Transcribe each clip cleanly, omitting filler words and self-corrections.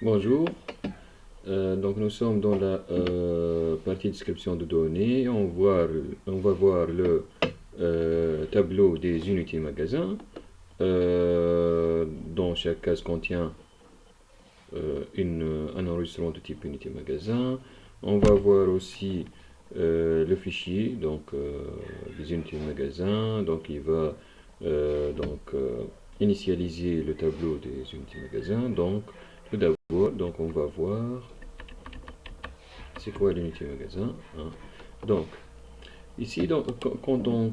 Bonjour, donc nous sommes dans la partie description de données. On va voir le tableau des unités magasins. Dont chaque case contient un enregistrement de type unité magasin. On va voir aussi le fichier des unités magasin. Donc il va initialiser le tableau des unités magasins. Donc tout d'abord, on va voir c'est quoi l'unité magasin, hein. Donc, ici, quand on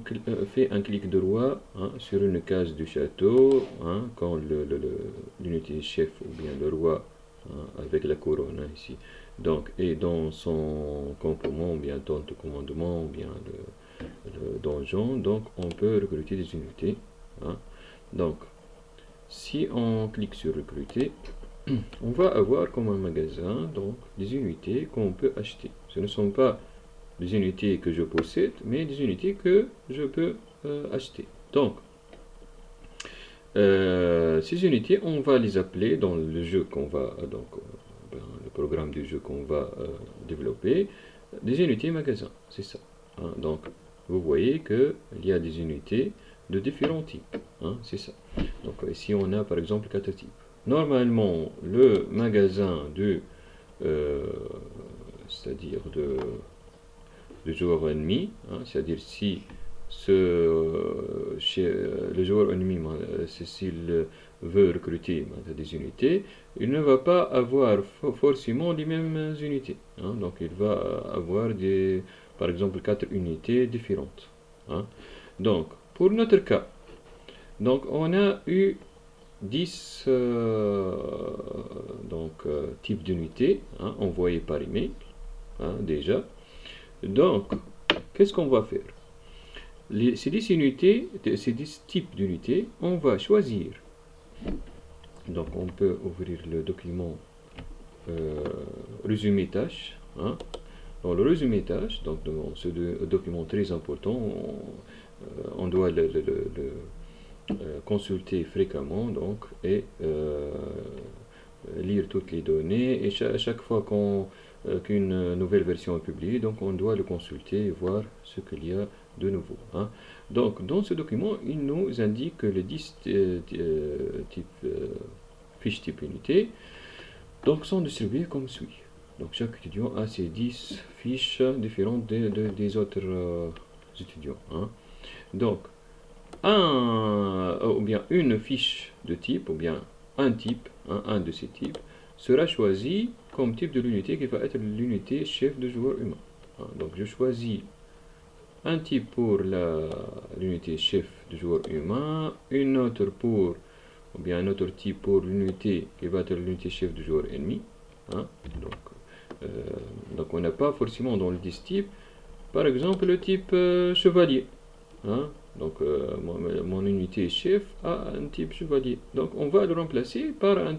fait un clic droit, hein, sur une case du château, hein, quand l'unité chef ou bien le roi, hein, avec la couronne, hein, ici, donc, est dans son campement, ou bien dans le commandement, ou bien le donjon, donc on peut recruter des unités, hein. Donc, si on clique sur recruter, on va avoir comme un magasin donc des unités qu'on peut acheter. Ce ne sont pas des unités que je possède, mais des unités que je peux acheter. Donc, ces unités, on va les appeler dans le jeu qu'on va, le programme du jeu qu'on va développer, des unités magasins. C'est ça, hein. Donc, vous voyez qu'il y a des unités de différents types, hein, c'est ça. Donc, ici, on a par exemple 4 types. Normalement, le magasin euh, c'est-à-dire de joueur ennemi, hein, c'est-à-dire si le joueur ennemi, s'il veut recruter des unités, il ne va pas avoir forcément les mêmes unités, hein. Donc il va avoir par exemple 4 unités différentes, hein. Donc pour notre cas, donc on a eu 10 types d'unités, hein, envoyés par email, hein, déjà. Donc, qu'est-ce qu'on va faire? Ces 10 unités, ces 10 types d'unités, on va choisir. Donc, on peut ouvrir le document résumé tâche, hein. Dans le résumé tâche, donc dans ce document très important, on doit consulter fréquemment donc, et lire toutes les données. Et à chaque fois qu'une nouvelle version est publiée, donc on doit le consulter et voir ce qu'il y a de nouveau, hein. Donc dans ce document, il nous indique que les 10 fiches type unité donc, sont distribuées comme suit. Donc chaque étudiant a ses 10 fiches différentes des autres étudiants, hein. Donc ou bien une fiche de type, ou bien un type, hein, un de ces types, sera choisi comme type de l'unité qui va être l'unité chef de joueur humain, hein. Donc je choisis un type pour l'unité chef de joueur humain, une autre pour, ou bien un autre type pour l'unité qui va être l'unité chef de joueur ennemi, hein. Euh, donc on n'a pas forcément dans le 10 types, par exemple le type chevalier, hein. Donc mon unité chef a un type chevalier. Donc on va le remplacer par un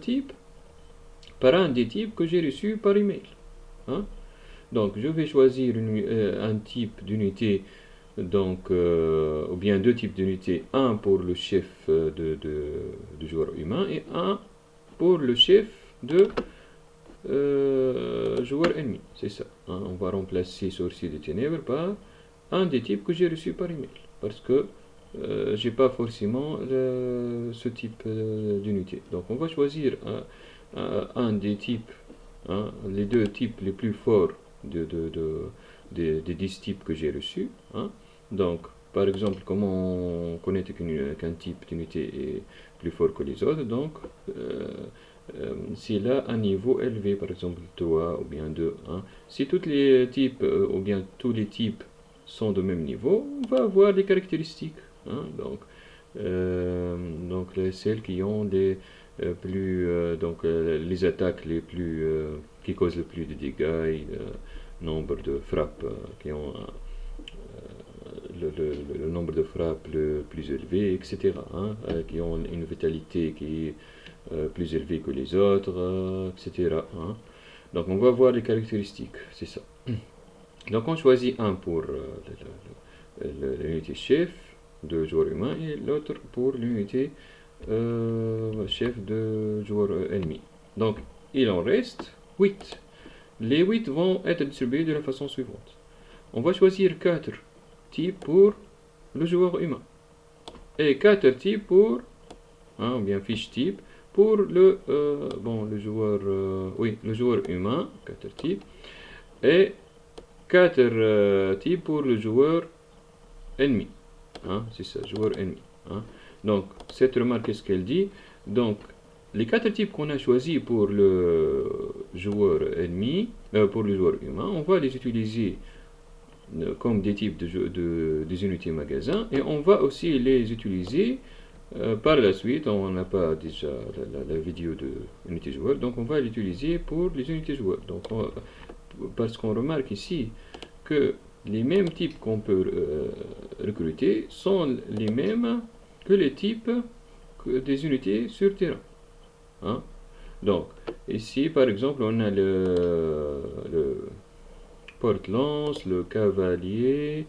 des types que j'ai reçu par email, hein. Donc je vais choisir un type d'unité, ou bien deux types d'unités, un pour le chef de joueur humain et un pour le chef de joueur ennemi. C'est ça, hein. On va remplacer sorcier des ténèbres par un des types que j'ai reçu par email. Parce que j'ai pas forcément ce type d'unité. Donc on va choisir un des types, hein, les deux types les plus forts des 10 types que j'ai reçus, hein. Donc, par exemple, comment on connaît qu'un type d'unité est plus fort que les autres? Donc, s'il a un niveau élevé, par exemple 3 ou bien 2, hein. Si tous les types, ou bien tous les types sont de même niveau, on va avoir des caractéristiques, hein. Donc celles qui ont les attaques les plus qui causent le plus de dégâts et nombre de frappes qui ont le nombre de frappes le plus élevé, etc., hein, qui ont une vitalité qui est plus élevée que les autres, etc., hein. Donc on va voir les caractéristiques, c'est ça. Donc on choisit un pour l'unité chef de joueur humain et l'autre pour l'unité chef de joueur ennemi. Donc il en reste 8. Les 8 vont être distribués de la façon suivante. On va choisir 4 types pour le joueur humain. Et 4 types pour, ou bien fiche type, pour le joueur humain, 4 types. Et 4 types pour le joueur ennemi. C'est ça, joueur ennemi. Donc, cette remarque, qu'est-ce qu'elle dit? Donc, les 4 types qu'on a choisis pour le joueur ennemi, pour le joueur humain, on va les utiliser comme des types des unités magasins, et on va aussi les utiliser par la suite. On n'a pas déjà la vidéo de unité joueur, donc on va l'utiliser pour les unités joueurs. Donc, parce qu'on remarque ici que les mêmes types qu'on peut recruter sont les mêmes que les types des unités sur terrain. Donc, ici, par exemple, on a le porte-lance, le cavalier,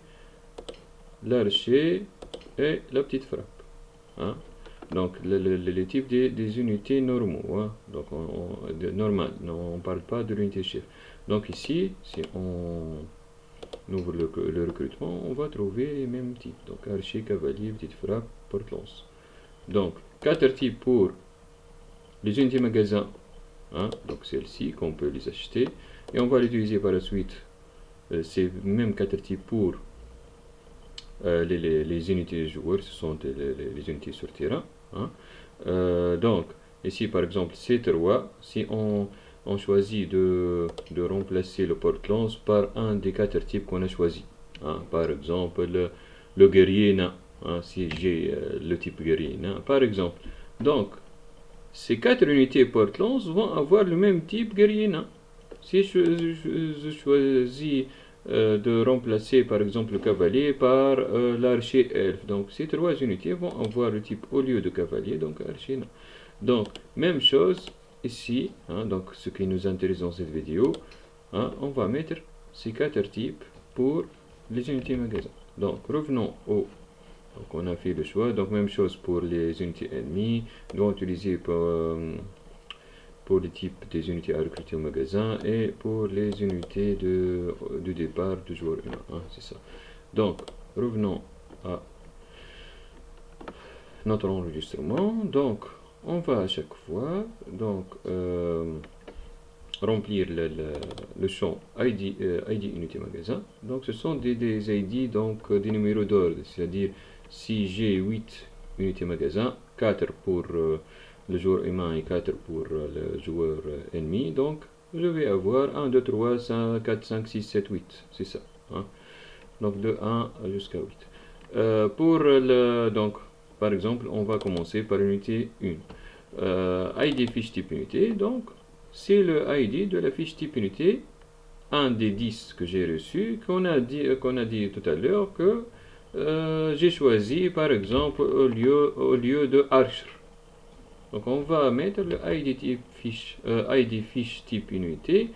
l'archer et la petite frappe. Donc, les types des unités normaux. Donc, normal. Non, on ne parle pas de l'unité chef. Donc, ici, si on ouvre le recrutement, on va trouver les mêmes types. Donc, archer, cavalier, petite frappe, porte-lance. Donc, 4 types pour les unités magasins. Donc, celles-ci qu'on peut les acheter. Et on va l'utiliser par la suite. Ces mêmes 4 types pour les unités joueurs. Ce sont les unités sur terrain. Donc, ici, par exemple, C3, si on choisit de remplacer le porte-lance par un des 4 types qu'on a choisi. Par exemple, le guerrier nain. Si j'ai le type guerrier nain, par exemple. Donc, ces 4 unités porte-lance vont avoir le même type guerrier nain. Si je choisis de remplacer par exemple le cavalier par l'archer elfe, donc ces 3 unités vont avoir le type au lieu de cavalier, donc archer nain. Donc, même chose ici, donc ce qui nous intéresse dans cette vidéo, on va mettre ces 4 types pour les unités magasins. Donc, revenons au... Donc, on a fait le choix. Donc, même chose pour les unités ennemies. Nous allons utiliser pour les types des unités à recruter au magasin et pour les unités de départ du joueur humain. C'est ça. Donc, revenons à notre enregistrement. Donc, on va à chaque fois remplir le champ ID unité magasin. Donc, ce sont des ID, donc des numéros d'ordre, c'est-à-dire si j'ai 8 unités magasins, 4 pour le joueur humain et 4 pour le joueur ennemi, donc je vais avoir 1, 2, 3, 5, 4, 5, 6, 7, 8, c'est ça. Donc de 1 jusqu'à 8. Donc, par exemple, on va commencer par l'unité 1. ID fiche type unité, donc c'est le ID de la fiche type unité, un des 10 que j'ai reçu, qu'on a dit tout à l'heure que j'ai choisi par exemple au lieu de Archer. Donc on va mettre le ID fiche type unité,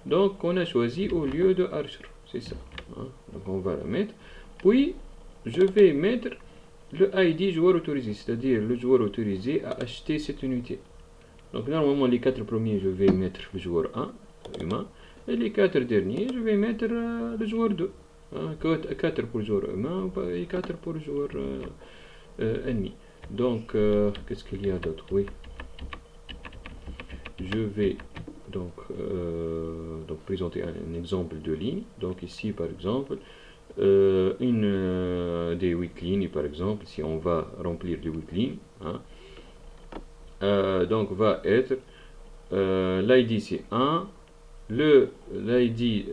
donc on a choisi au lieu de Archer, c'est ça. Donc on va la mettre, puis je vais mettre le ID joueur autorisé, c'est-à-dire le joueur autorisé à acheter cette unité. Donc normalement les 4 premiers je vais mettre le joueur 1, humain, et les 4 derniers je vais mettre le joueur 2. 4 pour le joueur humain et 4 pour le joueur ennemi. Donc qu'est-ce qu'il y a d'autre? Oui, je vais donc présenter un exemple de ligne. Donc ici par exemple une des 8 lignes, par exemple, si on va remplir les 8 lignes, donc va être l'ID c'est 1, l'ID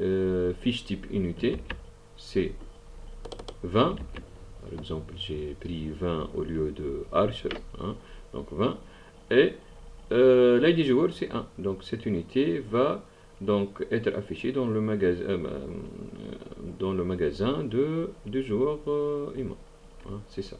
fiche type unité c'est 20, par exemple j'ai pris 20 au lieu de Archer, donc 20, et l'ID joueur c'est 1, donc cette unité va donc être affichée dans le magasin de joueurs humains, c'est ça.